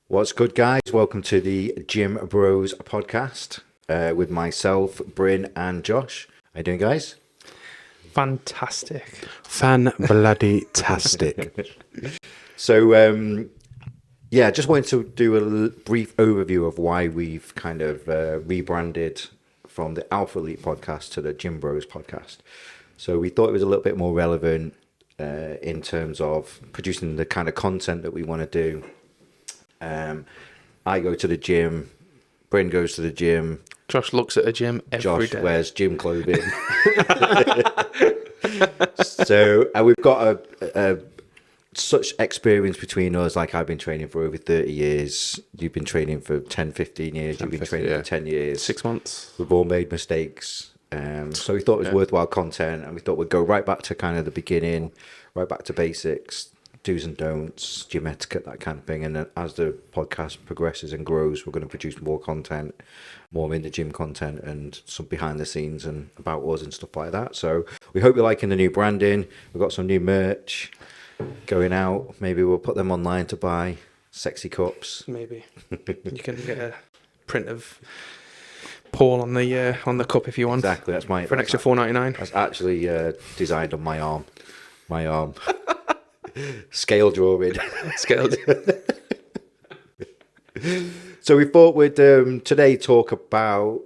What's good, guys? Welcome to the Gym Bros podcast with myself, Bryn, and Josh. How you doing, guys? Fantastic. Fan-bloody-tastic. So, just wanted to do a brief overview of why we've kind of rebranded from the Alpha Elite podcast to the Gym Bros podcast. So we thought it was a little bit more relevant in terms of producing the kind of content that we want to do. I go to the gym, Bryn goes to the gym, Josh looks at a gym every Josh day. wears gym clothing. So we've got a such experience between us. Like, I've been training for over 30 years. You've been training for 10, 15 years. You've been training for 10 years. 6 months. We've all made mistakes. So we thought it was worthwhile content, and we thought we'd go right back to kind of the beginning, right back to basics, do's and don'ts, gym etiquette, that kind of thing. And then as the podcast progresses and grows, we're going to produce more content, more in the gym content, and some behind the scenes and about us and stuff like that. So we hope you're liking the new branding. We've got some new merch going out. Maybe we'll put them online to buy. Sexy cups. Maybe. You can get a print of Paul on the cup if you want. Exactly. That's my For an extra $4.99. That's actually designed on my arm. My arm. Scale drawing. Scaled. So we thought we'd today talk about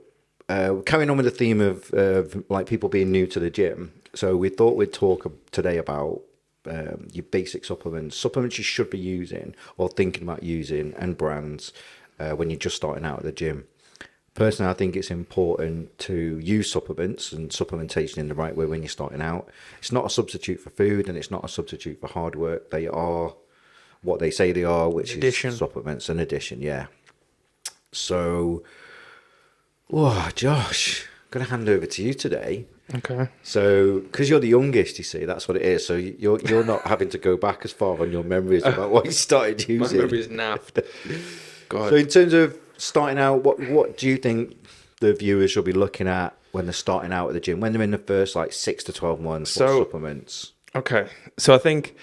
carrying on with the theme of like people being new to the gym. So we thought we'd talk today about your basic supplements you should be using or thinking about using, and brands when you're just starting out at the gym. Personally, I think it's important to use supplements and supplementation in the right way when you're starting out. It's not a substitute for food, and it's not a substitute for hard work. They are what they say they are, which is supplements, an addition, yeah. So, Josh, I'm going to hand over to you today. Okay. So, because you're the youngest, you see, that's what it is. So you're not having to go back as far on your memories about what you started using. My memory is naffed. God. So in terms of starting out, what do you think the viewers should be looking at when they're starting out at the gym, when they're in the first 6 to 12 months? What supplements? Okay. So I think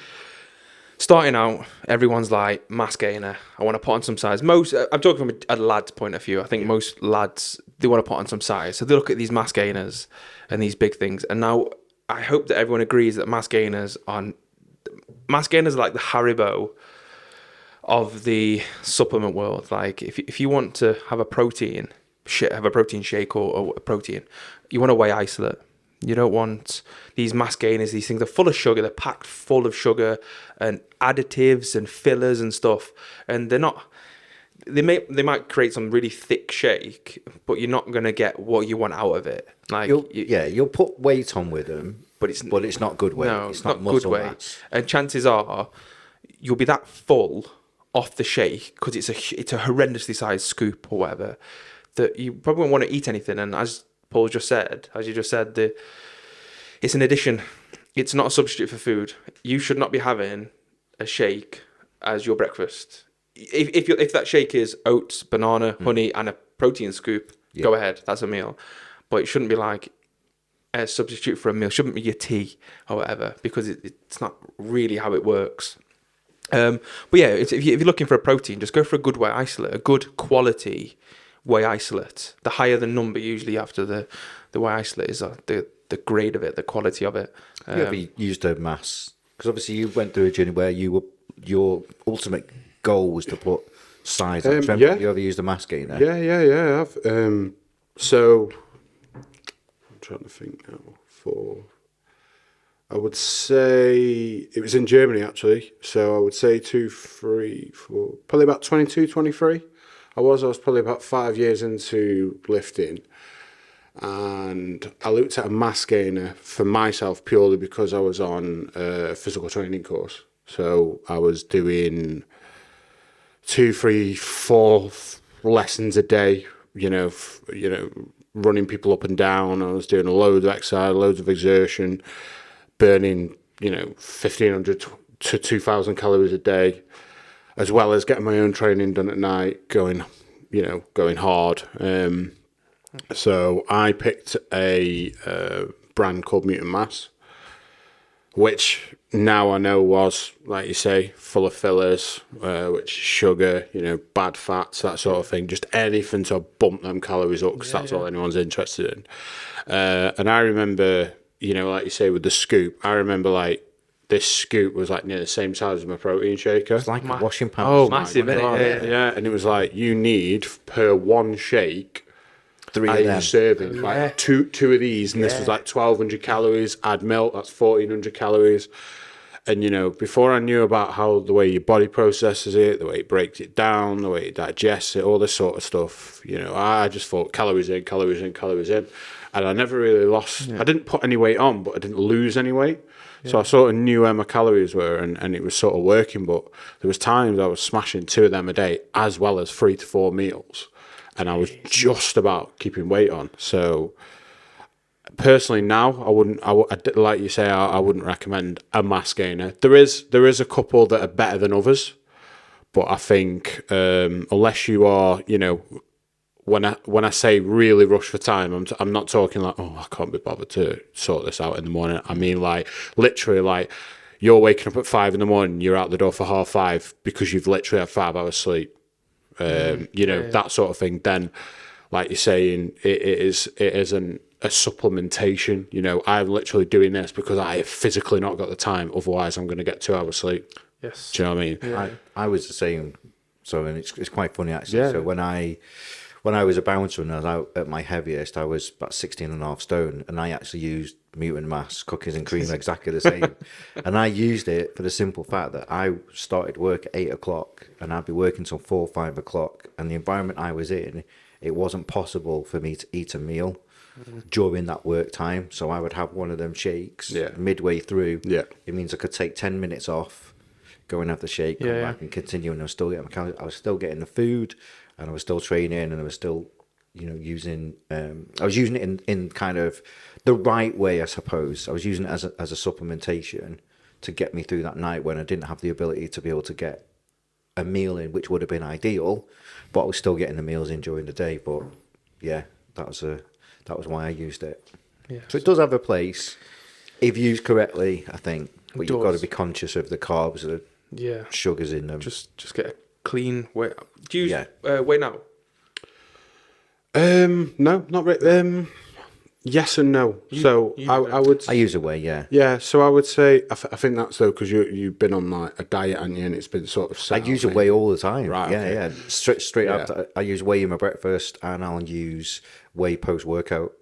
starting out, everyone's like, mass gainer. I want to put on some size. I'm talking from a lad's point of view. I think most lads, they want to put on some size. So they look at these mass gainers and these big things. And now I hope that everyone agrees that mass gainers are like the Haribo of the supplement world. Like, if you want to have a protein shake or a protein, you want a whey isolate. You don't want these mass gainers. These things are full of sugar. They're packed full of sugar and additives and fillers and stuff. And they're not. They might create some really thick shake, but you're not going to get what you want out of it. Like, you'll put weight on with them, but it's not good weight. No, it's not good muscle weight. mass. And chances are you'll be that full off the shake, because it's a horrendously sized scoop or whatever, that you probably won't want to eat anything. And as you just said, it's an addition. It's not a substitute for food. You should not be having a shake as your breakfast. If that shake is oats, banana, honey, and a protein scoop, go ahead. That's a meal. But it shouldn't be like a substitute for a meal. It shouldn't be your tea or whatever, because it's not really how it works. But yeah, if you're looking for a protein, just go for a good whey isolate, a good quality whey isolate. The higher the number, usually after the whey isolate, is the grade of it, the quality of it. Have you ever used a mass? Because obviously you went through a journey where your ultimate goal was to put size on. Have you ever used a mass gainer? Yeah, I have. So I'm trying to think now. I would say it was in Germany, actually. So I would say 2, 3, 4, probably about 22, 23. I was probably about 5 years into lifting. And I looked at a mass gainer for myself purely because I was on a physical training course. So I was doing 2, 3, 4 lessons a day, running people up and down. I was doing a load of exercise, loads of exertion, burning, 1,500 to 2,000 calories a day, as well as getting my own training done at night, going hard. So I picked a brand called Mutant Mass, which now I know was, like you say, full of fillers, which is sugar, bad fats, that sort of thing. Just anything to bump them calories up, because that's all anyone's interested in. And I remember, like you say, with the scoop, I remember like this scoop was like near the same size as my protein shaker. It's like a washing pan. Oh, Massive, my innit? God. Yeah. Yeah, and it was like you need per one shake 3 of a them. serving, like two of these, and this was like 1,200 calories. Add milk, that's 1,400 calories. And before I knew about how the way your body processes it, the way it breaks it down, the way it digests it, all this sort of stuff, I just thought calories in, calories in, calories in, and I never really lost. I didn't put any weight on, but I didn't lose any weight. So I sort of knew where my calories were, and it was sort of working. But there was times I was smashing 2 of them a day, as well as 3 to 4 meals, and I was just about keeping weight on. So personally, now like you say, I wouldn't recommend a mass gainer. There is a couple that are better than others, but I think unless you are, when I say really rush for time, I'm not talking like, oh, I can't be bothered to sort this out in the morning. I mean, like literally, like you're waking up at 5 in the morning, you're out the door for 5:30 because you've literally had 5 hours sleep. That sort of thing. Then, like you're saying, it isn't a supplementation. I'm literally doing this because I have physically not got the time. Otherwise, I'm going to get 2 hours sleep. Yes. Do you know what I mean? Yeah. I was the same. So, and it's quite funny actually. Yeah. So when I was a bouncer and I was out at my heaviest, I was about 16.5 stone, and I actually used mutant mass cookies and cream exactly the same. And I used it for the simple fact that I started work at 8 o'clock and I'd be working till 4 or 5 o'clock. And the environment I was in, it wasn't possible for me to eat a meal during that work time. So I would have one of them shakes midway through. Yeah. It means I could take 10 minutes off, go and have the shake, come back and continue. And I was still getting my calories. I was still getting the food, and I was still training, and I was still, using. I was using it in kind of the right way, I suppose. I was using it as a supplementation to get me through that night when I didn't have the ability to be able to get a meal in, which would have been ideal, but I was still getting the meals in during the day. But yeah, that was why I used it. Yeah. So it does have a place if used correctly, I think. But you've got to does. be conscious of the carbs, the Yeah. sugars in them. Just get a clean weight. Do you use Yeah. weight now? No, not really. Yes and no. I would. I use a whey, yeah. Yeah, so I would say I think that's though because you've been on like a diet, haven't you? And it's been sort of. I use a whey all the time. Right, Yeah, okay. yeah. Straight Yeah. up. I use whey in my breakfast, and I'll use whey post workout.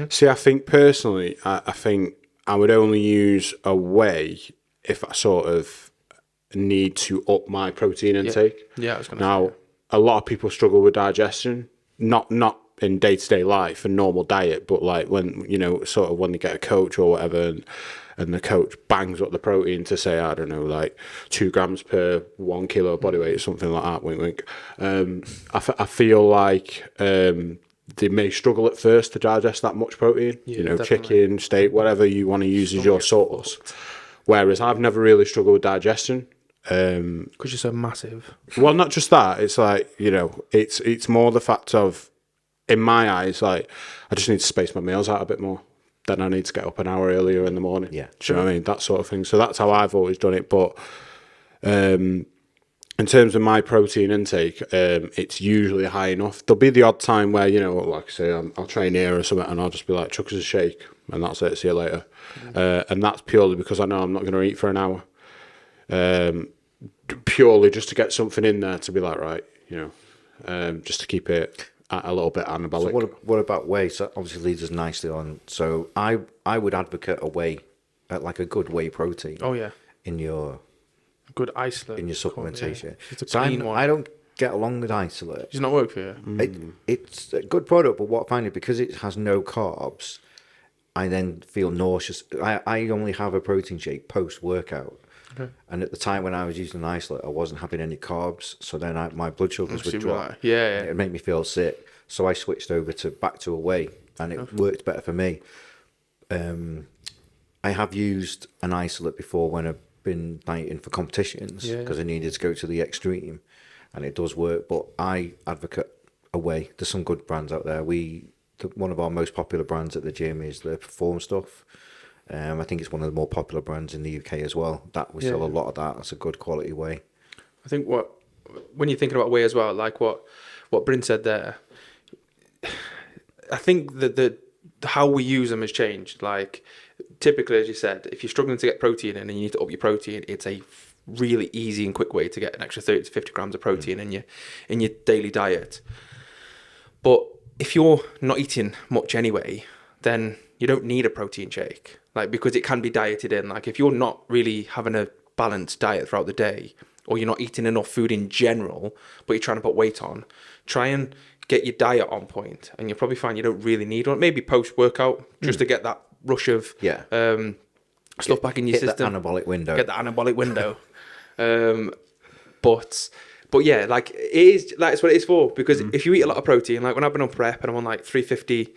See, I think personally, I think I would only use a whey if I sort of need to up my protein intake. Yeah, I was gonna Now, a lot of people struggle with digestion, not in day-to-day life and normal diet, but like when sort of when they get a coach or whatever, and the coach bangs up the protein to say, I don't know, like 2 grams per 1 kilo of body weight, something like that. Wink, wink. I feel like they may struggle at first to digest that much protein. Definitely. Chicken, steak, whatever you want to use as your source. Whereas I've never really struggled with digestion. Because you're so massive. Well, not just that. It's like it's more the fact of, in my eyes, like I just need to space my meals out a bit more. Then I need to get up an hour earlier in the morning. Yeah. Do you know what I mean? That sort of thing. So that's how I've always done it. But in terms of my protein intake, it's usually high enough. There'll be the odd time where like I say, I'll train here or something, and I'll just be like, chuck us a shake, and that's it. See you later. And that's purely because I know I'm not going to eat for an hour. Purely just to get something in there to be like, right, just to keep it at a little bit anabolic. So what about whey? So obviously leads us nicely on. So I would advocate a whey, like a good whey protein. Oh yeah, In your good isolate. supplementation. Yeah. It's a So clean one. I don't get along with isolate. Does it not work for you? It's a good product, but what I find it, because it has no carbs, I then feel nauseous. I only have a protein shake post workout. Okay. And at the time when I was using an isolate, I wasn't having any carbs. So then my blood sugars would drop. Right. Yeah. It would make me feel sick. So I switched over back to a whey, and it worked better for me. I have used an isolate before when I've been dieting for competitions because I needed to go to the extreme, and it does work. But I advocate a whey. There's some good brands out there. One of our most popular brands at the gym is the Perform stuff. I think it's one of the more popular brands in the UK as well. That we sell a lot of that. That's a good quality whey. I think when you're thinking about whey as well, like what Bryn said there, I think that the how we use them has changed. Like typically, as you said, if you're struggling to get protein in and you need to up your protein, it's a really easy and quick way to get an extra 30 to 50 grams of protein in your daily diet. But if you're not eating much anyway, then you don't need a protein shake, like, because it can be dieted in. Like if you're not really having a balanced diet throughout the day, or you're not eating enough food in general, but you're trying to put weight on, try and get your diet on point, and you'll probably find you don't really need one. Maybe post-workout, just to get that rush of stuff back in your system. That anabolic window. Get that anabolic window. But yeah, like it is. Like it's what it is for. Because if you eat a lot of protein, like when I've been on prep and I'm on like 350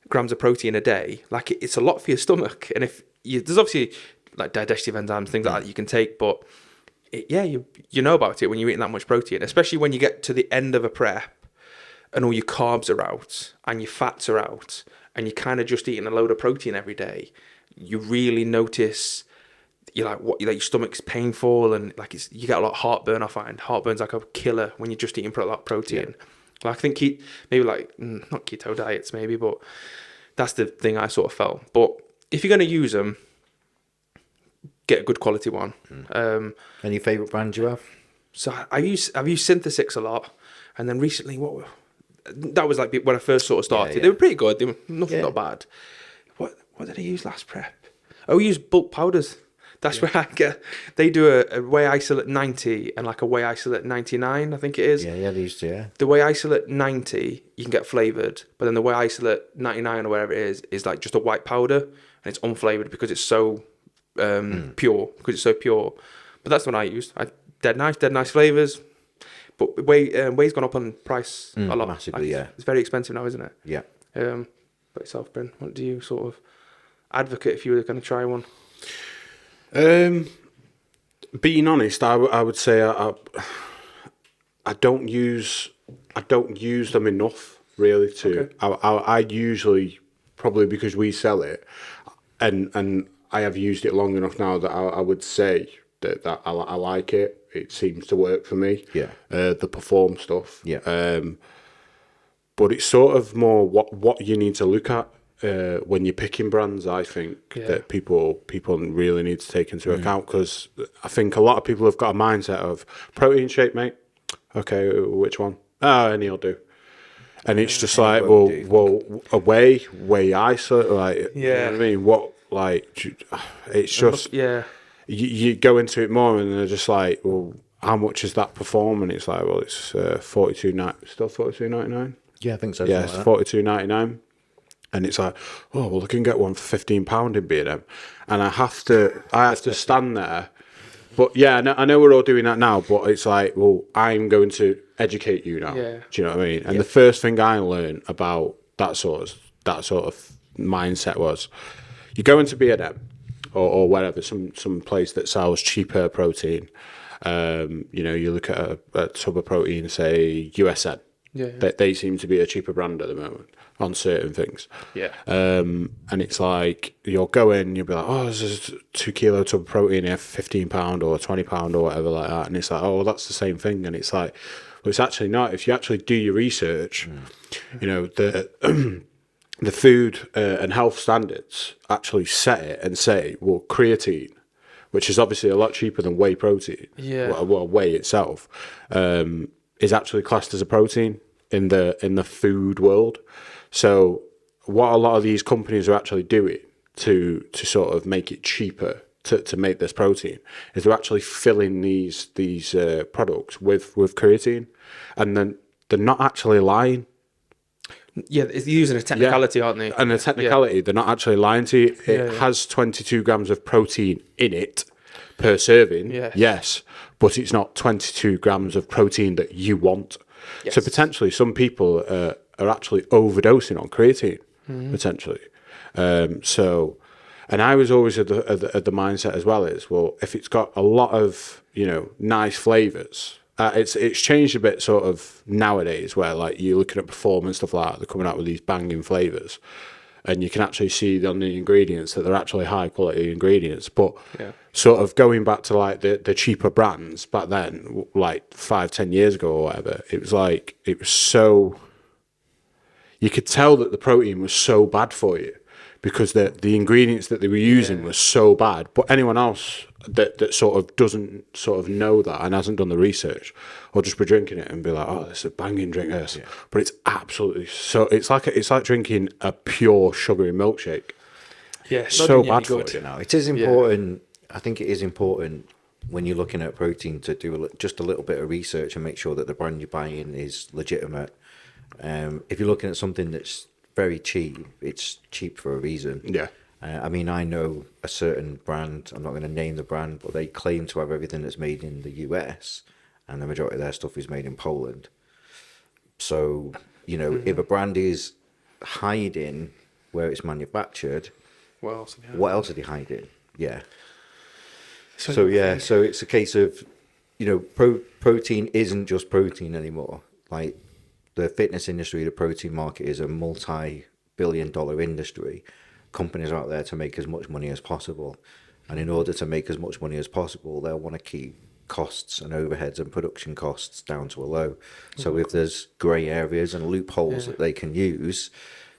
grams of protein a day, like it's a lot for your stomach. And if there's obviously like digestive enzymes, things like that you can take, but you know about it when you're eating that much protein, especially when you get to the end of a prep and all your carbs are out and your fats are out and you're kind of just eating a load of protein every day. You really notice you're like your stomach's painful, and like you get a lot of heartburn. I find heartburn's like a killer when you're just eating a lot of protein. Like I think maybe like not keto diets maybe, but that's the thing I sort of felt. But if you're going to use them, get a good quality one. Any favourite brands you have? So I've used Synthesix a lot, and then recently that was like when I first sort of started. They were pretty good. They were not bad. What did I use last prep? Oh, we used bulk powders. That's where I get. They do a whey isolate 90 and like a whey isolate 99, I think it is. Yeah, they used to, yeah. The whey isolate 90 you can get flavoured, but then the whey isolate 99 or whatever it is like just a white powder, and it's unflavoured because it's so pure. Because it's so pure. But that's the one I used. Dead nice flavours. But whey's gone up on price a lot. Massively, like, it's very expensive now, isn't it? Yeah. But yourself, Bryn, what do you sort of advocate if you were going to try one? Being honest, I would say I don't use them enough really to. Okay. I usually, probably because we sell it, and I have used it long enough now that I would say that I like it. It seems to work for me. Yeah. The Perform stuff. Yeah. But it's sort of more what you need to look at when you're picking brands. I think that people really need to take into account, because I think a lot of people have got a mindset of protein shake, mate. Okay, which one? Any will do. And it's just like, well, a whey isolate, like, you know what I mean? What, like, it's just, you go into it more and they're just like, well, how much is that Perform? And it's like, well, it's still $42.99. Yeah, I think so. Yeah, it's $42.99. And it's like, oh, well, I can get one for £15 in B&M. And I have to stand there. But yeah, I know we're all doing that now, but it's like, well, I'm going to educate you now. Yeah. Do you know what I mean? And the first thing I learned about that sort of mindset was, you go into B&M or wherever, some place that sells cheaper protein. You look at a tub of protein, say USN. Yeah. They seem to be a cheaper brand at the moment on certain things. Yeah. And it's like, you'll go in, you'll be like, oh, this is 2 kilo tub of protein here for £15 or £20 or whatever like that. And it's like, oh, well, that's the same thing. And it's like, well, it's actually not. If you actually do your research, the food and health standards actually set it and say, well, creatine, which is obviously a lot cheaper than whey protein, well, whey itself, is actually classed as a protein in the food world. So what a lot of these companies are actually doing to sort of make it cheaper to make this protein is they're actually filling these products with creatine, and then they're not actually lying. Yeah, they're using a technicality, aren't they? And the technicality, they're not actually lying to you. It has 22 grams of protein in it per serving, yes, but it's not 22 grams of protein that you want. Yes. So potentially some people are actually overdosing on creatine, potentially. And I was always at the mindset as well is, well, if it's got a lot of, nice flavours, it's changed a bit sort of nowadays where like you're looking at Perform and stuff like that, they're coming out with these banging flavours. and you can actually see on the ingredients that they're actually high quality ingredients. But Yeah. sort of going back to like the cheaper brands back then, like 5-10 years ago or whatever, it was so, you could tell that the protein was so bad for you because the ingredients that they were using were so bad. But anyone else that sort of doesn't sort of know that and hasn't done the research, or just be drinking it and be like, oh, this is a banging drink, this. But it's absolutely so. It's like drinking a pure sugary milkshake. Yeah, So bad for you. Now, it is important. I think it is important when you're looking at protein to do just a little bit of research and make sure that the brand you're buying is legitimate. If you're looking at something that's very cheap, it's cheap for a reason. Yeah. I mean, I know a certain brand, I'm not going to name the brand, but they claim to have everything that's made in the US, and the majority of their stuff is made in Poland. So, you know, if a brand is hiding where it's manufactured, Well, what else are they hiding? Yeah. So, So it's a case of, you know, protein isn't just protein anymore. Like the fitness industry, the protein market is a multi-billion-dollar industry. Companies are out there to make as much money as possible, and in order to make as much money as possible, they'll want to keep costs and overheads and production costs down to a low. So if there's grey areas and loopholes that they can use,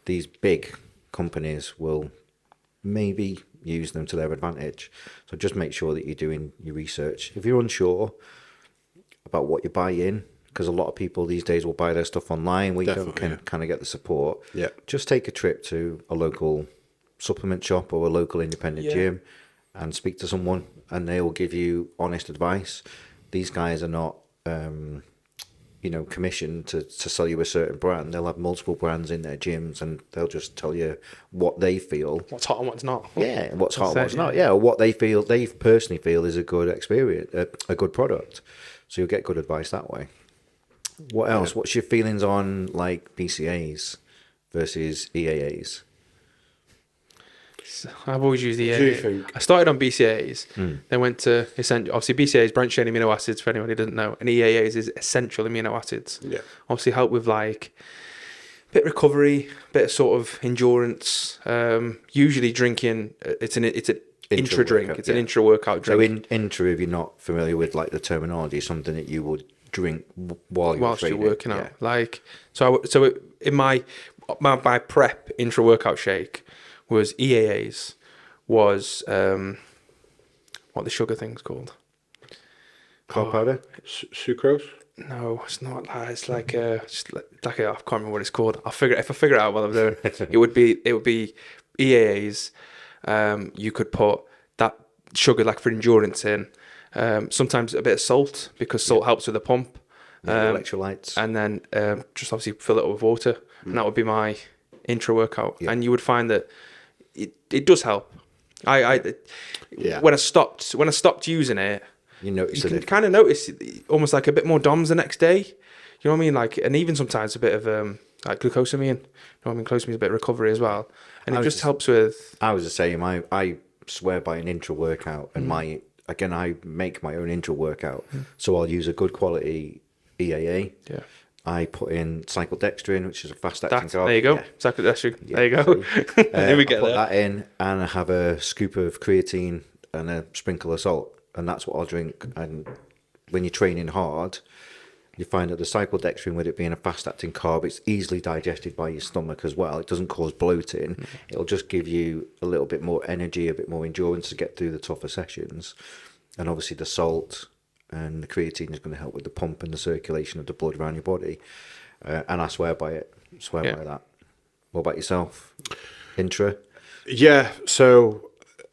these big companies will maybe use them to their advantage. So just make sure that you're doing your research. If you're unsure about what you buy in, because a lot of people these days will buy their stuff online, we don't kind of get the support. Yeah. Just take a trip to a local supplement shop or a local independent gym and speak to someone, and they will give you honest advice. These guys are not you know, commissioned to sell you a certain brand. They'll have multiple brands in their gyms, and they'll just tell you what they feel. what's hot and what's not. Yeah, what's hot, That's what's it, not. Yeah, or what they feel, they personally feel is a good experience, a good product. So you'll get good advice that way. What else? What's your feelings on like BCAAs versus EAAs? I've always used the do you think? I started on BCAAs, then went to essential. Obviously, BCAAs branch chain amino acids for anyone who doesn't know, and EAAs is essential amino acids. Yeah. Obviously, help with like a bit of recovery, bit of sort of endurance. Usually, drinking it's an intra drink. workout, It's an intra workout So drink. intra, if you're not familiar with like the terminology, something that you would drink while Whilst you're you're training. working out, like in my prep intra workout shake was EAAs, was what the sugar thing's called. Carb powder. Sucrose. No, it's not that. It's like just like I can't remember what it's called. If I figure it out while I'm doing it, it would be EAAs. You could put that sugar like for endurance in. Sometimes a bit of salt because salt helps with the pump. Electrolytes. And then just obviously fill it up with water, and that would be my intra workout. And you would find that it does help. When I stopped using it, You notice you that can kind of notice almost like a bit more DOMS the next day. You know what I mean? Like, and even sometimes a bit of like glucosamine. You know what I mean? Glucosamine is a bit of recovery as well, and it just helps with. I was the same. I swear by an intra workout, and I make my own intra workout. So I'll use a good quality EAA. Yeah. I put in cyclodextrin, which is a fast acting carb. There you go. Yeah. Cyclodextrin. There you go. Here we get I put there. that in, and I have a scoop of creatine and a sprinkle of salt, and that's what I'll drink. And when you're training hard, you find that the cyclodextrin, with it being a fast-acting carb, it's easily digested by your stomach as well. It doesn't cause bloating. It'll just give you a little bit more energy, a bit more endurance to get through the tougher sessions. And obviously the salt and the creatine is going to help with the pump and the circulation of the blood around your body. And I swear by it. By that. What about yourself? Intra? Yeah. So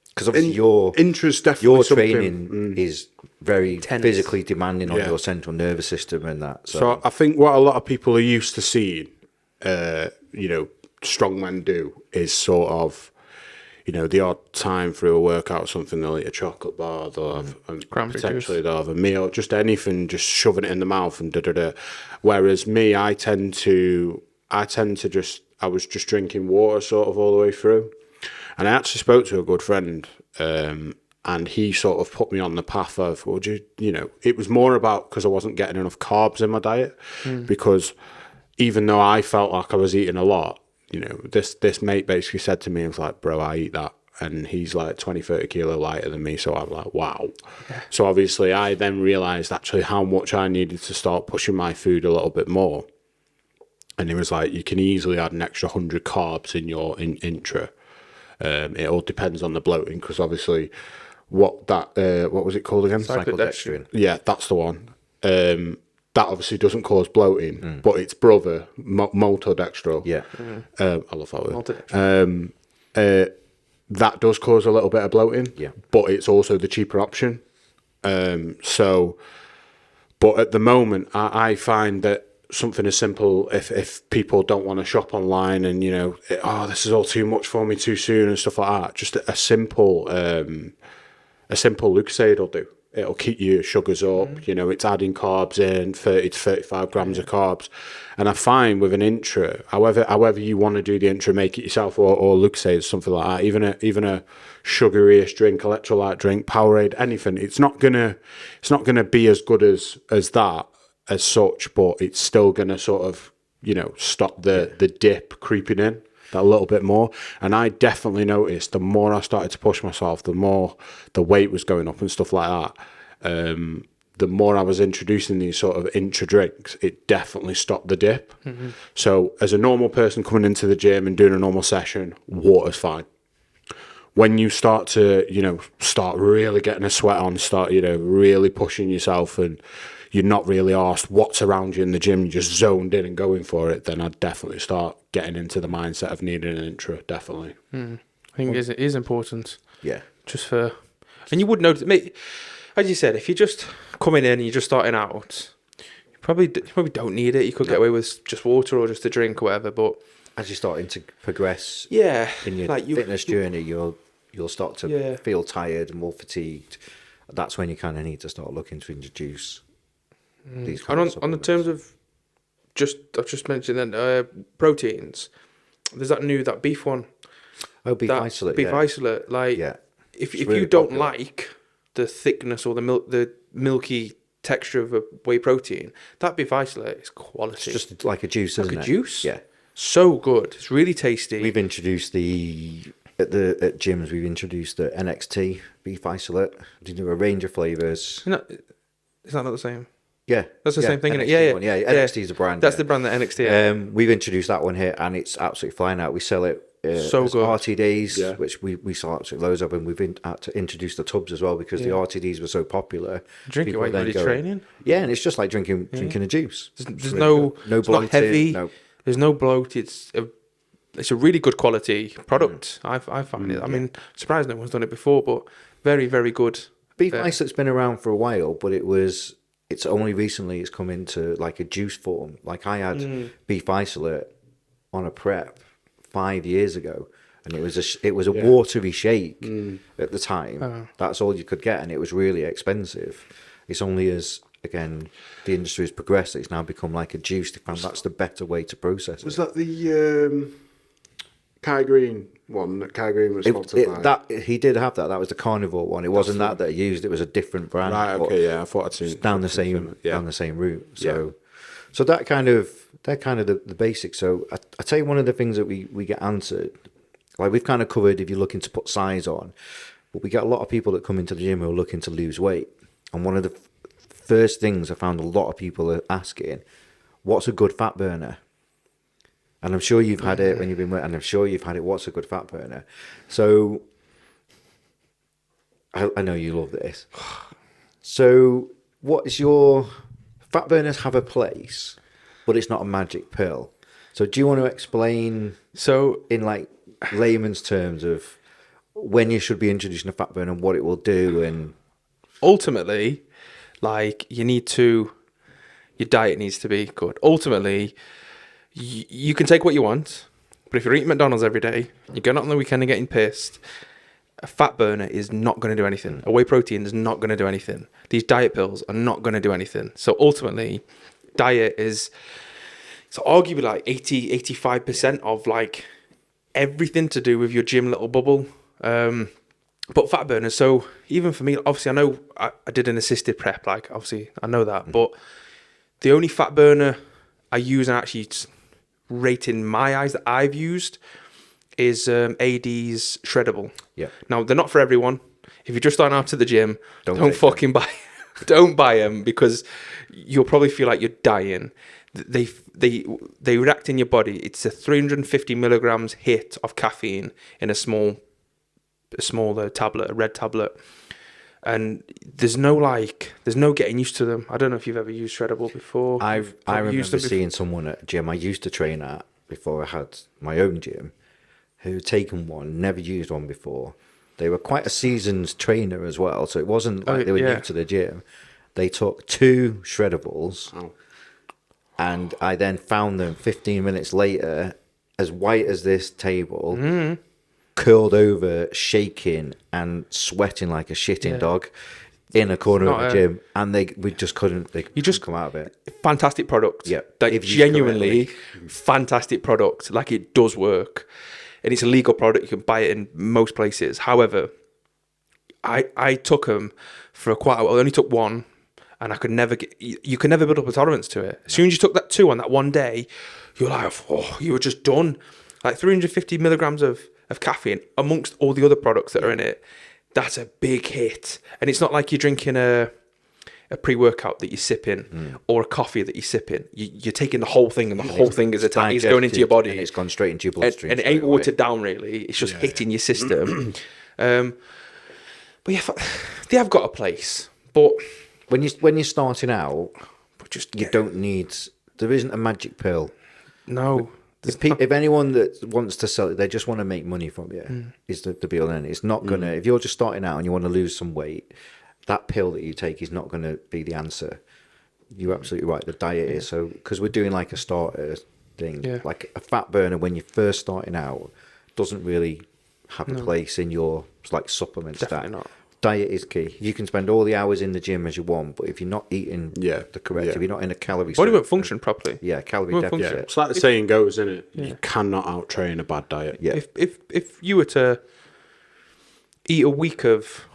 Because obviously intra's definitely your something. training is very Tense. physically demanding on Yeah. your central nervous system and that. So I think what a lot of people are used to seeing, strongmen do is sort of, the odd time through a workout or something, they'll eat a chocolate bar, they'll have Cranberry potentially they'll have a meal, just anything, just shoving it in the mouth and da-da-da. Whereas me, I was just drinking water sort of all the way through. And I actually spoke to a good friend, and he sort of put me on the path of, it was more about because I wasn't getting enough carbs in my diet, because even though I felt like I was eating a lot, you know, this mate basically said to me, he was like, bro, I eat that. And he's like 20, 30 kilo lighter than me. So I'm like, wow. Yeah. So obviously I then realized actually how much I needed to start pushing my food a little bit more. And he was like, you can easily add an extra 100 carbs in your intra. It all depends on the bloating, because obviously what was it called again? Cyclodextrin. Yeah, that's the one. That obviously doesn't cause bloating, but its brother, maltodextro. Yeah. I love that word. That does cause a little bit of bloating, yeah, but it's also the cheaper option. But at the moment, I find that something as simple, if people don't want to shop online and, you know, this is all too much for me too soon and stuff like that, just a simple Lucozade will do. It'll keep your sugars up. You know, it's adding carbs in, 30 to 35 grams of carbs. And I find with an intra, however you want to do the intra, make it yourself or Lucozade, something like that, even a sugary-ish drink, electrolyte drink, Powerade, anything, it's not gonna be as good as that as such, but it's still gonna sort of, you know, stop the dip creeping in that little bit more. And I definitely noticed the more I started to push myself, the more the weight was going up and stuff like that. The more I was introducing these sort of intra drinks, it definitely stopped the dip. Mm-hmm. So as a normal person coming into the gym and doing a normal session, water's fine. When you start to, you know, start really getting a sweat on, start, you know, really pushing yourself, and you're not really asked what's around you in the gym, you're just zoned in and going for it, then I'd definitely start getting into the mindset of needing an intra, definitely. I think it is important. Yeah. Just for... And you would notice... As you said, if you're just coming in and you're just starting out, you probably don't need it. You could get away with just water or just a drink or whatever, but... As you're starting to progress in your like fitness journey, you'll start to feel tired and more fatigued. That's when you kind of need to start looking to introduce these and on the terms of I've just mentioned then proteins. There's that beef one. Oh, beef isolate. Beef isolate. Like, if really you don't like the thickness or the milky texture of a whey protein, that beef isolate is quality. It's just like a juice, isn't it? Like a juice. Yeah. So good. It's really tasty. We've introduced at gyms, we've introduced the NXT beef isolate. We do a range of flavours. Is that not the same? Yeah. That's the same thing, NXT isn't it? Yeah. NXT is a brand. That's the brand that NXT. We've introduced that one here, and it's absolutely flying out. We sell it so as good. RTDs, which we sell absolutely loads of, and we've had to introduce the tubs as well because the RTDs were so popular. Drink it while you're training. Yeah, and it's just like drinking a juice. There's no bloated, not heavy. No. There's no bloat. It's a really good quality product. I find it. I mean, surprised no one's done it before, but very, very good. Beef isolate's been around for a while, but it's only recently it's come into like a juice form. Like I had beef isolate on a prep 5 years ago, and it was a watery shake at the time. That's all you could get, and it was really expensive. It's only as again the industry has progressed, it's now become like a juice. They found that's the better way to process it. Was that the Kai Green one that Kai Green was sponsored by? That he did have that. That was the carnivore one. It wasn't that he used. It was a different brand. Right. Okay. I thought I'd seen down the same route. So they're kind of the basics. So I tell you, one of the things that we get answered, like we've kind of covered if you're looking to put size on, but we get a lot of people that come into the gym who are looking to lose weight. And one of the first things I found a lot of people are asking, what's a good fat burner? And I'm sure you've had it when you've been, and I'm sure you've had it. What's a good fat burner? So I know you love this. So what is your fat burners have a place, but it's not a magic pill. So do you want to explain in like layman's terms of when you should be introducing a fat burner and what it will do? And ultimately, like your diet needs to be good. Ultimately, you can take what you want, but if you're eating McDonald's every day, you're going out on the weekend and getting pissed, a fat burner is not going to do anything. A whey protein is not going to do anything. These diet pills are not going to do anything. So ultimately, diet is arguably like 80-85% of like everything to do with your gym little bubble. But fat burners, so even for me, obviously I know I did an assisted prep, like obviously I know that, but the only fat burner I use and actually rate in my eyes that I've used is AD's Shreddable. Yeah. Now they're not for everyone. If you're just starting out to the gym, Don't don't take fucking buy. Don't buy them because you'll probably feel like you're dying. They react in your body. It's a 350 milligrams hit of caffeine in a smaller tablet, a red tablet. And there's no getting used to them. I don't know if you've ever used Shreddable before. I Have you remember used them before? seeing someone at a gym I used to train at before I had my own gym who had taken one, never used one before. They were quite a seasoned trainer as well, so it wasn't like they were yeah. new to the gym. They took 2 Shreddables, and I then found them 15 minutes later, as white as this table, curled over, shaking and sweating like a shitting dog in a corner of not the gym, and we just couldn't. just come out of it. Fantastic product. Yeah, Like if used genuinely fantastic product. Like it does work. And it's a legal product. You can buy it in most places. However, I took them for quite a while. I only took one, and I could never get. You can never build up a tolerance to it. As soon as you took that 2 on that one day, you're like, oh, you were just done. Like 350 milligrams of caffeine amongst all the other products that are in it. That's a big hit. And it's not like you're drinking a pre-workout that you're sipping or a coffee that you're sipping. You're taking the whole thing, and the whole thing is going into your body. And it's gone straight into your bloodstream. And it ain't watered down, really. It's just hitting your system. But yeah, they have got a place. But when you're starting out, you don't need. There isn't a magic pill. no. If anyone that wants to sell it, they just want to make money from you. Is the be all and end. It's not gonna. If you're just starting out and you want to lose some weight, that pill that you take is not going to be the answer. You're absolutely right. The diet is so because we're doing like a starter thing, like a fat burner when you're first starting out doesn't really have a place in your like supplement Definitely stack. not. Diet is key. You can spend all the hours in the gym as you want, but if you're not eating the correct, if you're not in a calorie, Body won't surge, function properly. calorie Won't deficit. function. It's like the saying goes, isn't it? You cannot out-train a bad diet. Yeah. If you were to eat a week of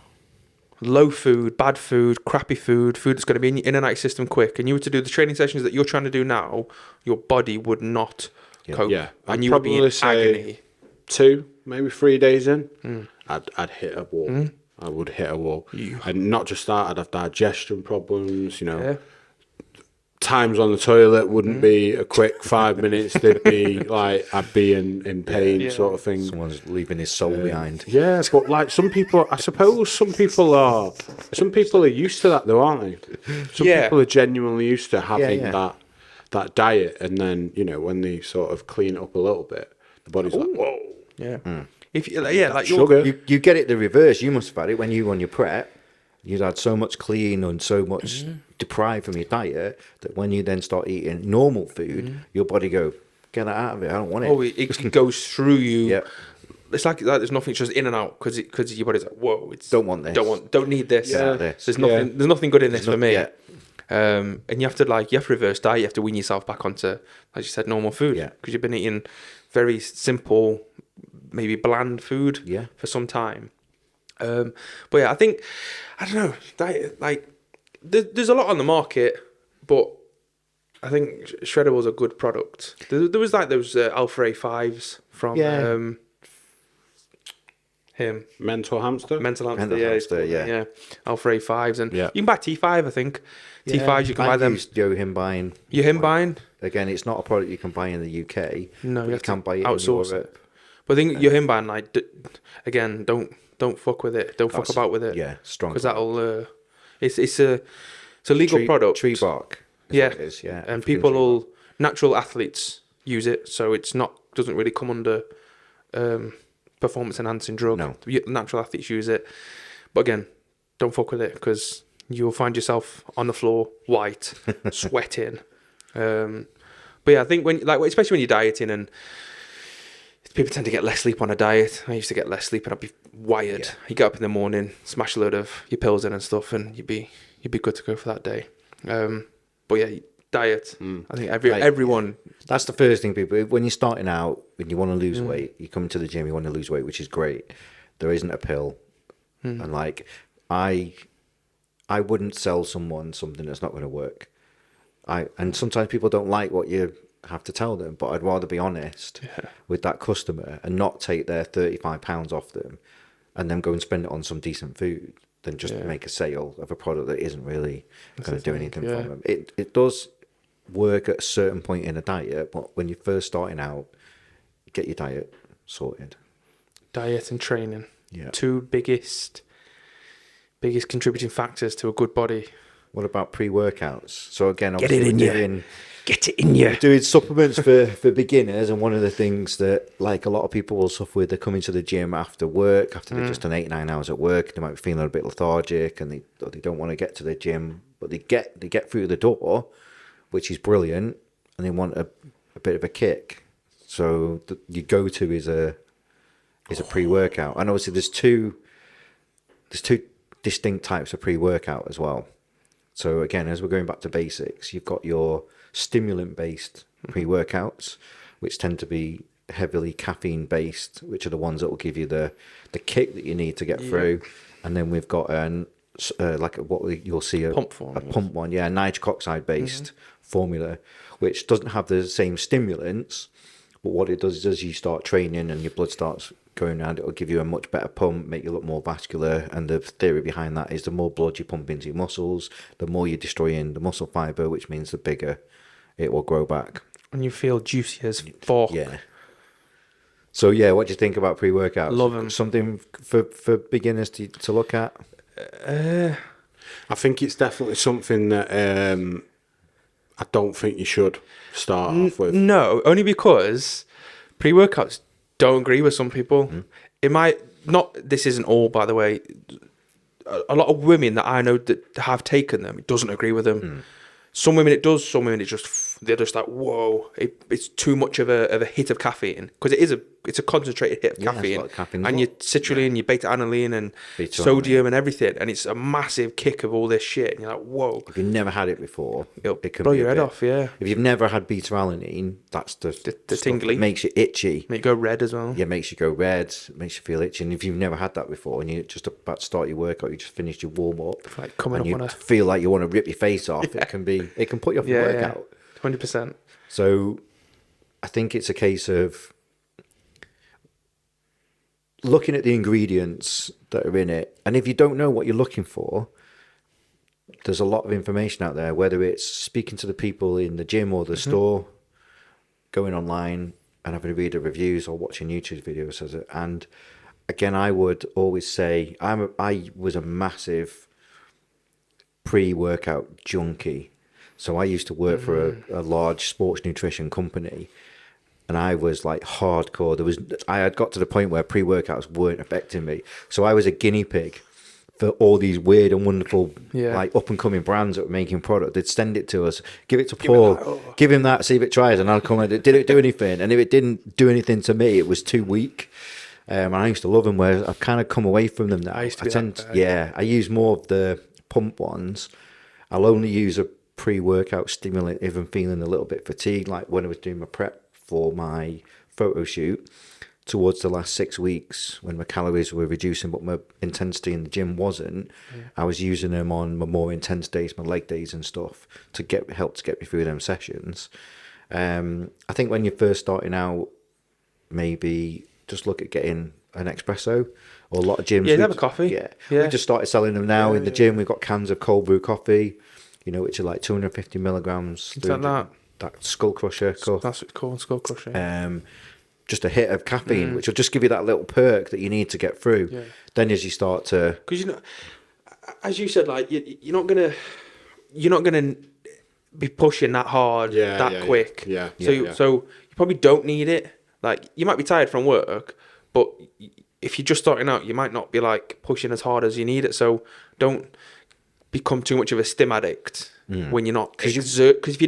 low food, bad food, crappy food that's going to be in your in and out system quick, and you were to do the training sessions that you're trying to do now, your body would not cope. Yeah. And I'd you would be in probably say agony. 2, maybe 3 days in, I'd hit a wall. I would hit a wall. And not just that, I'd have digestion problems, times on the toilet wouldn't be a quick 5 minutes. They'd be like, I'd be in pain sort of thing. Someone's leaving his soul behind. Yeah, but like some people, I suppose some people are used to that though, aren't they? Some people are genuinely used to having that diet, and then when they sort of clean it up a little bit, the body's like, whoa. Yeah. If you, like Sugar. You get it the reverse. You must have had it when you were on your prep. You'd had so much clean and so much deprived from your diet that when you then start eating normal food, your body go, get that out of it. I don't want it. it goes through you. Yeah. It's like there's nothing just in and out because your body's like, whoa, Don't want this. Don't need this. Yeah. This. There's nothing good in this for me. Yeah. And you have to reverse diet. You have to wean yourself back onto, as you said, normal food. Yeah. Because you've been eating very simple, maybe bland food. Yeah. For some time. But yeah, I think I don't know. Diet, like there's a lot on the market, but I think Shreddable is a good product. There was like those Alpha A5s from him. Mental Hamster. Mental Hamster, Mental yeah, Hamster, yeah. Alpha A5s, and Yeah. you can buy T5, I think. T5s, you can buy I them. used Yohimbine. You him buying? Again, it's not a product you can buy in the UK. No, but you have can to buy it outsource in Europe. But I think your him buying, like, again, don't fuck with it. Don't fuck about with it. Yeah, strong. Because that'll. It's a legal product. Tree bark. is Yeah, what it is, yeah. and African people tree will natural athletes use it, so it's not doesn't really come under performance enhancing drug. No. Natural athletes use it, but again, don't fuck with it because you'll find yourself on the floor, white, sweating. But yeah, I think especially when you're dieting and people tend to get less sleep on a diet. I used to get less sleep and I'd be wired. Yeah. You get up in the morning, smash a load of your pills in and stuff, and you'd be good to go for that day. But yeah, diet. I think everyone. That's the first thing people, when you're starting out, when you want to lose weight, you come to the gym, you want to lose weight, which is great. There isn't a pill. And like, I wouldn't sell someone something that's not going to work. And sometimes people don't like what you're have to tell them, but I'd rather be honest with that customer and not take their £35 off them and then go and spend it on some decent food than just make a sale of a product that isn't really going to do anything for them. It does work at a certain point in a diet, but when you're first starting out, get your diet sorted. Diet and training. Yeah. Two biggest contributing factors to a good body. What about pre-workouts? So again, Get it in you. Get it in you. Doing supplements for beginners, and one of the things that like a lot of people will suffer with, they're coming to the gym after work, after they've just done 8-9 hours at work, they might be feeling a bit lethargic and they don't want to get to the gym, but they get through the door, which is brilliant, and they want a bit of a kick. So your go-to is a pre-workout. And obviously there's two distinct types of pre-workout as well. So again, as we're going back to basics, you've got your stimulant-based pre-workouts, which tend to be heavily caffeine-based, which are the ones that will give you the kick that you need to get through. And then we've got you'll see a pump form. A pump one, nitric oxide-based formula, which doesn't have the same stimulants, but what it does is as you start training and your blood starts going around, it'll give you a much better pump, make you look more vascular. And the theory behind that is the more blood you pump into your muscles, the more you're destroying the muscle fiber, which means the bigger it will grow back. And you feel juicy as fuck. Yeah. So what do you think about pre-workouts? Love them. Something for beginners to look at? I think it's definitely something that I don't think you should start off with. No, only because pre-workouts don't agree with some people. It might not. This isn't all, by the way. A lot of women that I know that have taken them, it doesn't agree with them. Some women it does. Some women they're just like, whoa, it's too much of a hit of caffeine, because it's a concentrated hit of caffeine, and your citrulline, your beta aniline, and sodium and everything, and it's a massive kick of all this shit, and you're like, whoa. If you've never had it before, it can blow your head off. Yeah. If you've never had beta alanine, that's the tingly. It makes you itchy. Make you go red as well. Yeah, makes you go red, makes you feel itchy. And if you've never had that before and you're just about to start your workout, you just finished your warm up, like coming and up you on feel like you want to rip your face off, it can put you off your workout. 100%. So I think it's a case of looking at the ingredients that are in it. And if you don't know what you're looking for, there's a lot of information out there, whether it's speaking to the people in the gym or the store, going online and having a read of reviews or watching YouTube videos. And again, I would always say I was a massive pre-workout junkie. So I used to work for a large sports nutrition company, and I was like hardcore. I had got to the point where pre-workouts weren't affecting me. So I was a guinea pig for all these weird and wonderful, like up and coming brands that were making product. They'd send it to us, give it to Paul, give him that, see if it tries, and I'd come and did it do anything? And if it didn't do anything to me, it was too weak. And I used to love them, where I've kind of come away from them now. I used to be that guy. I use more of the pump ones. I'll only use a pre-workout stimulant if I'm feeling a little bit fatigued, like when I was doing my prep for my photo shoot towards the last 6 weeks when my calories were reducing but my intensity in the gym wasn't. I was using them on my more intense days, my leg days and stuff, to help to get me through them sessions. I think when you're first starting out, maybe just look at getting an espresso, or a lot of gyms have a coffee. We just started selling them now in the gym. We've got cans of cold brew coffee, which are like 250 milligrams. That Skull Crusher cup. That's what it's called, Skull Crusher. Just a hit of caffeine, which will just give you that little perk that you need to get through. Yeah. Then as you start to, because as you said, like you're not gonna be pushing that hard quick. Yeah. So you probably don't need it. Like you might be tired from work, but if you're just starting out, you might not be like pushing as hard as you need it. So don't become too much of a stim addict when you're not exert. Because if you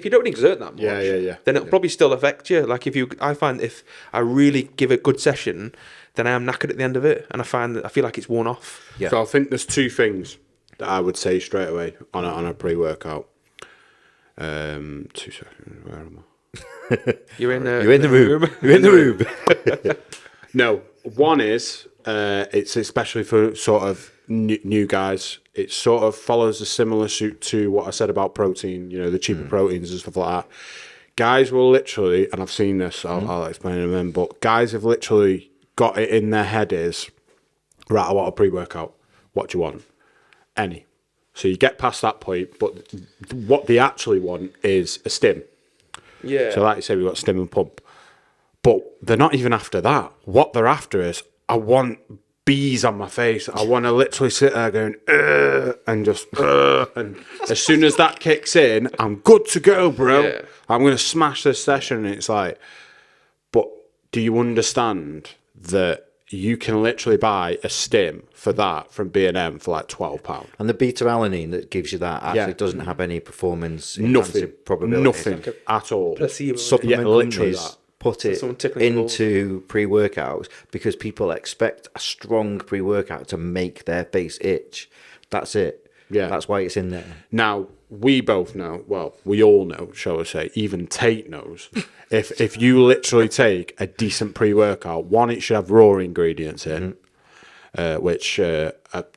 don't exert that much, then it'll probably still affect you. Like I find if I really give a good session, then I am knackered at the end of it, and I feel like it's worn off. Yeah. So I think there's two things that I would say straight away on a pre-workout. 2 seconds. Where am I? You're in the room. You're in the room. No, one is it's especially for sort of new guys. It sort of follows a similar suit to what I said about protein. The cheaper proteins and stuff like that. guys will literally, and I've seen this, I'll explain in a minute, but guys have literally got it in their head is, right, I want a pre-workout. What do you want? Any. So you get past that point, but what they actually want is a stim. Yeah. So like you say, we've got stim and pump. But they're not even after that. What they're after is, I want bees on my face. I want to literally sit there going, and just, and as soon as that kicks in, I'm good to go, bro. Yeah. I'm going to smash this session. And it's like, but do you understand that you can literally buy a stim for that from B&M for like £12? And the beta-alanine that gives you that actually Yeah. doesn't have any performance Nothing. enhancing probability. Nothing at all. placebo. Supplement Yeah, literally companies that. put it someone tickling the balls. into pre-workouts because people expect a strong pre-workout to make their face itch. That's it. Yeah. That's why it's in there. Now, we both know, well, we all know, shall I say, even Tate knows, if you literally take a decent pre-workout, one, it should have raw ingredients in, which,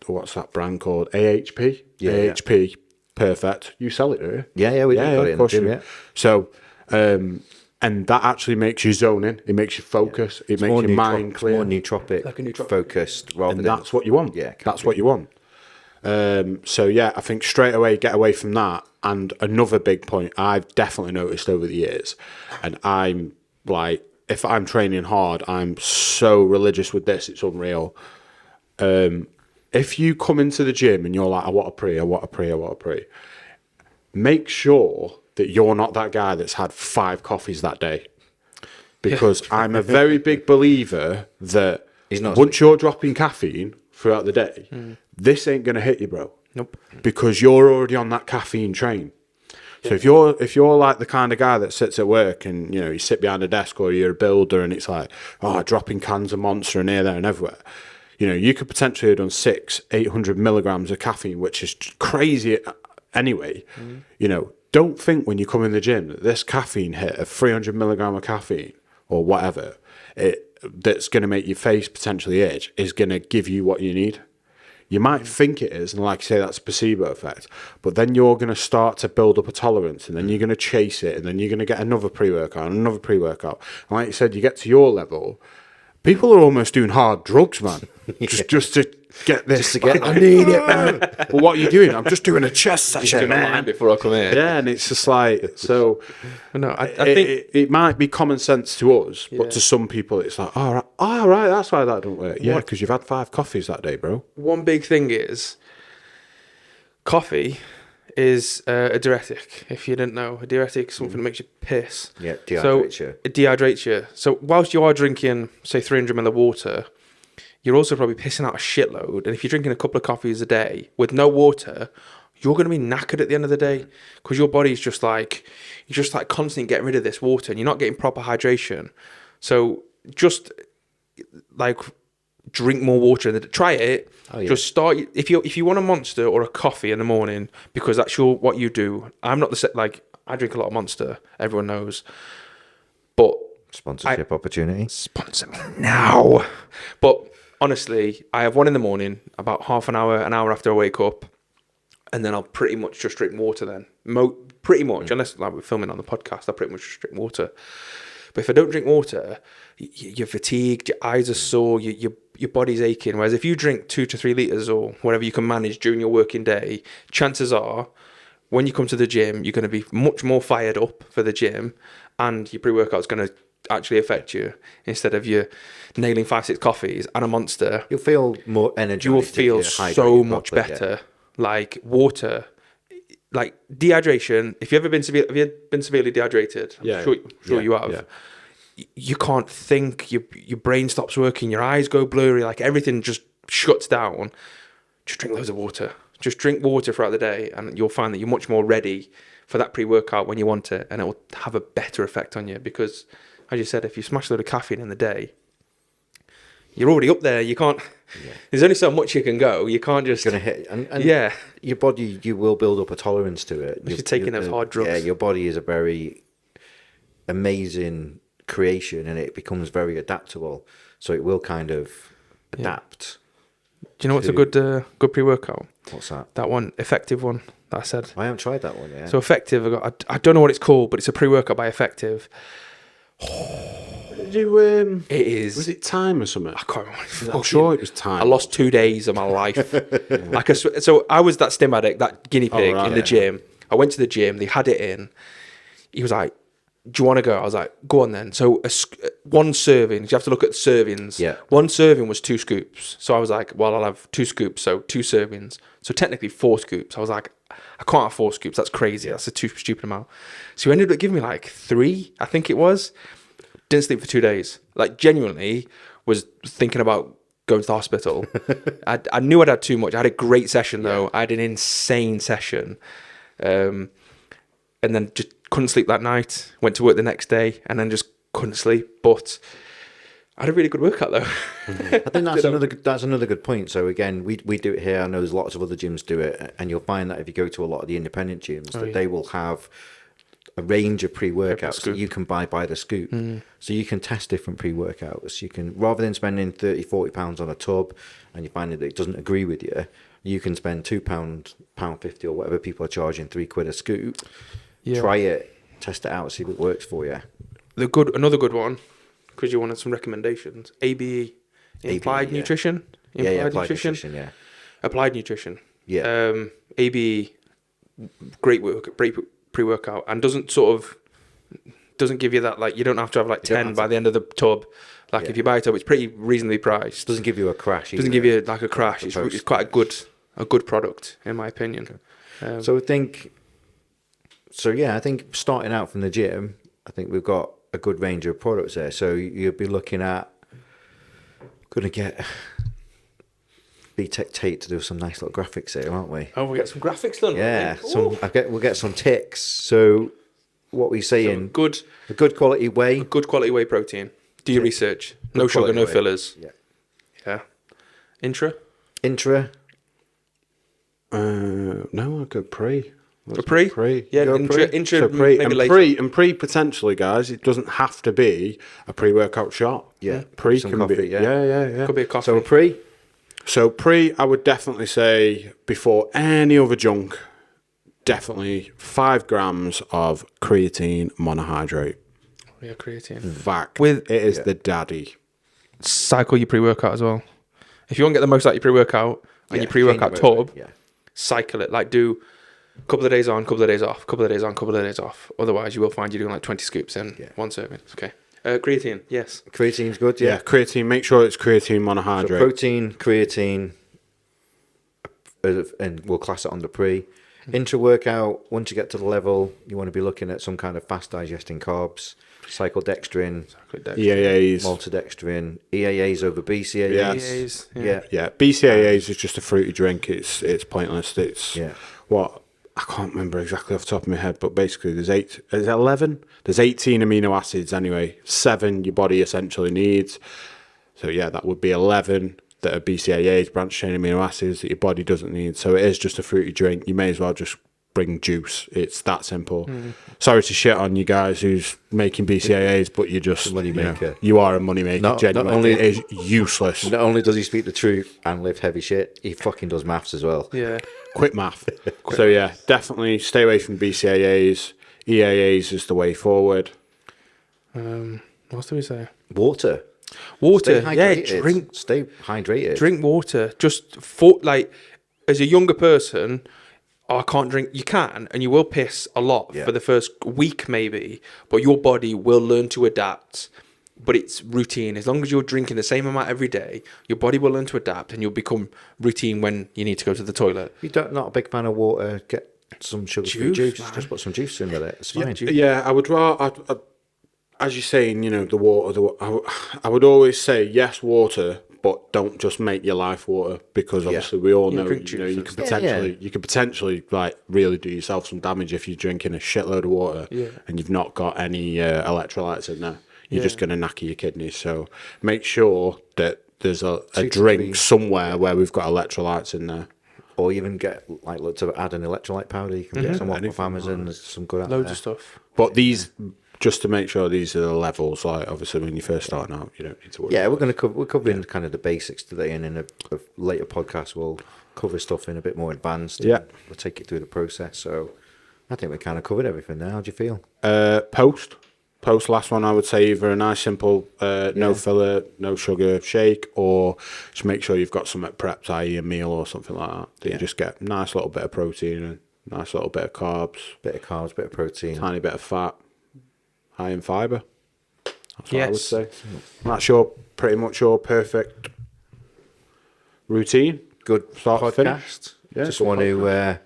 what's that brand called? AHP? Yeah, AHP, perfect. You sell it, do you? Yeah, we got it in the course gym, you do. yeah. So, and that actually makes you zone in. It makes you focus. It makes your mind clear. More nootropic, Like a nootropic. focused rather And than... that's what you want. Yeah, that's what you want. So yeah, I think straight away get away from that. And another big point I've definitely noticed over the years, and I'm like, if I'm training hard, I'm so religious with this, it's unreal. If you come into the gym and you're like, I want a pre, make sure that you're not that guy that's had 5 coffees that day. Because I'm a very big believer that not once you're dropping caffeine throughout the day, this ain't going to hit you, bro. Nope. Because you're already on that caffeine train. So if you're like the kind of guy that sits at work and, you know, you sit behind a desk or you're a builder and it's like, oh, dropping cans of Monster and here, there and everywhere, you know, you could potentially have done 800 milligrams of caffeine, which is crazy anyway. You know, don't think when you come in the gym that this caffeine hit of 300 milligram of caffeine or whatever, that's going to make your face potentially itch, is going to give you what you need. You might think it is, and like you say, that's a placebo effect, but then you're going to start to build up a tolerance, and then you're going to chase it, and then you're going to get another pre-workout and another pre-workout. And like you said, you get to your level, people are almost doing hard drugs, man, just to get this. Just to get- I need it, man. Well, what are you doing? I'm just doing a chest session, Doing online man. before I come here. Yeah, and it's just like, so No, I think it might be common sense to us, but to some people it's like, all right, that's why that don't work. Yeah, because you've had 5 coffees that day, bro. one big thing is coffee is a diuretic. If you didn't know, a diuretic is something that makes you piss. Yeah, So dehydrates you. it dehydrates you. So whilst you are drinking, say, 300 ml of water, you're also probably pissing out a shitload. And if you're drinking a couple of coffees a day with no water, you're going to be knackered at the end of the day because your body's just like, you're just like constantly getting rid of this water and you're not getting proper hydration. So just like drink more water. Try it. Oh, yeah. Just start. If you want a Monster or a coffee in the morning because that's what you do. I'm not like I drink a lot of Monster. Everyone knows, but Sponsorship opportunity. sponsor me now. But honestly, I have one in the morning, about half an hour after I wake up, and then I'll pretty much just drink water then. Pretty much, unless like we're filming on the podcast, I'll pretty much just drink water. But if I don't drink water, you're fatigued, your eyes are sore, your body's aching. Whereas if you drink 2 to 3 litres or whatever you can manage during your working day, chances are when you come to the gym, you're going to be much more fired up for the gym and your pre-workout's going to actually affect you instead of you nailing 5-6 coffees and a Monster. You'll feel more energetic. You will feel if you're so hydrated much properly, better. Like water, like dehydration. If you've ever been severely dehydrated, I'm sure you have. Yeah. You can't think. Your brain stops working. Your eyes go blurry. Like everything just shuts down. Just drink loads of water. Just drink water throughout the day, and you'll find that you're much more ready for that pre-workout when you want it, and it will have a better effect on you. Because, as you said, if you smash a load of caffeine in the day, you're already up there. You can't. Yeah. There's only so much you can go. You can't just. It's going to hit. And yeah. Your body, you will build up a tolerance to it. If you're taking those hard drugs. Yeah, your body is a very amazing creation and it becomes very adaptable. So it will kind of adapt Do you know what's a good pre-workout? What's that? That one, Effective one that I said. I haven't tried that one yet. So Effective, I don't know what it's called, but it's a pre-workout by Effective. You, It is. was it time or something? I can't remember. What it I'm was. sure it was time. I lost 2 days of my life. So I was that stim addict, that guinea pig right, in the gym. I went to the gym. They had it in. He was like, "Do you want to go?" I was like, "Go on then." So one serving. You have to look at the servings. Yeah. One serving was 2 scoops. So I was like, "Well, I'll have 2 scoops. So 2 servings. So technically 4 scoops." I was like, "I can't have 4 scoops. That's crazy. That's a too stupid amount." So he ended up giving me like 3, I think it was. Didn't sleep for 2 days. Like genuinely was thinking about going to the hospital. I knew I'd had too much. I had a great session though. I had an insane session. And then just couldn't sleep that night. Went to work the next day and then just couldn't sleep. But I had a really good workout though. I think that's another good point. So again, we do it here. I know there's lots of other gyms do it, and you'll find that if you go to a lot of the independent gyms, they will have a range of pre-workouts that you can buy by the scoop. So you can test different pre-workouts. You can, rather than spending 30-40 pounds on a tub and you find that it doesn't agree with you, you can spend £2.50 or whatever people are charging, £3 a scoop. Yeah. Try it, test it out, see if it works for you. Another good one, because you wanted some recommendations. ABE, Applied yeah. Nutrition. Applied nutrition, yeah. Applied Nutrition. Yeah. ABE, great pre-workout, and doesn't give you that, like, you don't have to have like 10 by the end of the tub. Like if you buy a tub, it's pretty reasonably priced. Doesn't give you a crash. Doesn't give you like a crash. It's quite a good product in my opinion. Okay. So I think starting out from the gym, I think we've got a good range of products there. So you'll be looking at going to get BTEC Tate to do some nice little graphics here, aren't we? Oh, we get some graphics done. Yeah, we'll get some ticks. So what we saying? A good quality whey. Good quality whey protein. Do your research. No sugar, no fillers. Yeah. Intra. No, I'll go pre. For pre? Pre. Yeah, Go intra So pre maybe and later. pre potentially, guys. It doesn't have to be a pre-workout shot. Yeah, pre some can coffee, be. yeah. Yeah. Could be a coffee. So a pre. So pre, I would definitely say before any other junk, definitely 5 grams of creatine monohydrate. Yeah, creatine. Fact. With- it is the daddy. Cycle your pre-workout as well. If you want to get the most out of your pre-workout and your pre-workout change it, tub, cycle it. Like do a couple of days on, couple of days off, couple of days on, couple of days off. Otherwise, you will find you're doing like 20 scoops in one serving. Okay. Creatine, yes. Creatine's good, Yeah, creatine. Make sure it's creatine monohydrate. So protein, creatine, and we'll class it under pre. Intra-workout, once you get to the level, you want to be looking at some kind of fast-digesting carbs, cyclodextrin, EAAs. maltodextrin, EAAs over BCAAs. EAAs, Yeah, BCAAs is just a fruity drink. It's pointless. It's what I can't remember exactly off the top of my head, but basically there's 11. There's 18 amino acids anyway. 7 your body essentially needs. So yeah, that would be 11 that are BCAAs, branched chain amino acids, that your body doesn't need. So it is just a fruity drink. You may as well just bring juice. It's that simple. Sorry to shit on you guys who's making BCAAs, but you're just Money maker. You are a money maker. Genuinely, it is useless. Not only does he speak the truth and lift heavy shit, he fucking does maths as well. Yeah. Quit math. So yeah, definitely stay away from BCAAs. EAAs is the way forward. What else do we say? Water. Water. Stay Yeah, hydrated. Stay hydrated. drink water. Just for like, as a younger person, I can't drink. You can, and you will piss a lot for the first week, maybe, but your body will learn to adapt. But it's routine. As long as you're drinking the same amount every day, your body will learn to adapt, and you'll become routine when you need to go to the toilet. If you're not a big fan of water, get some sugar-free juice. Man. Just put some juice in with it. It's fine. Yeah, I would rather, as you're saying, the water. I would always say yes, water, but don't just make your life water, because obviously we all know, drink juice you could potentially like really do yourself some damage if you're drinking a shitload of water and you've not got any electrolytes in there. You're just going to knacker your kidneys. So make sure that there's a drink somewhere where we've got electrolytes in there. Or even look to add an electrolyte powder. You can get some off Amazon. There's some good out Loads there. of stuff. But these just to make sure these are the levels. Like obviously, when you're first starting out, you don't need to worry. Yeah, we're covering kind of the basics today, and in a later podcast we'll cover stuff in a bit more advanced. And Yeah. we'll take it through the process. So I think we kind of covered everything there. How do you feel? Post last one, I would say either a nice simple no filler, no sugar shake, or just make sure you've got something prepped, i.e. a meal or something like that. That you just get a nice little bit of protein and nice little bit of carbs, Bit of carbs, bit of protein. tiny bit of fat, high in fibre. That's what I would Yes. say. That's pretty much your perfect routine. Good Start to finish. podcast. Yeah, Just good want to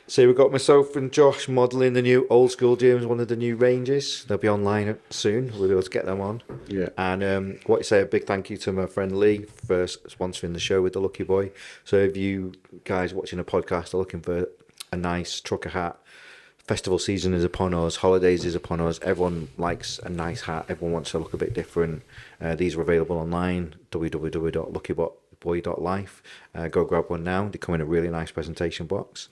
say we've got myself and Josh modelling the new Old School Gyms, one of the new ranges. They'll be online soon. We'll be able to get them on. Yeah. And what you say, a big thank you to my friend Lee for sponsoring the show with the Lucky Boy. So if you guys watching a podcast are looking for a nice trucker hat, festival season is upon us, holidays is upon us, everyone likes a nice hat, everyone wants to look a bit different. These are available online, www.luckyboy.life. Go grab one now. They come in a really nice presentation box.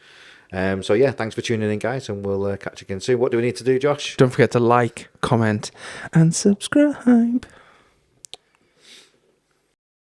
So yeah, thanks for tuning in, guys, and we'll catch you again soon. What do we need to do, Josh? Don't forget to like, comment, and subscribe.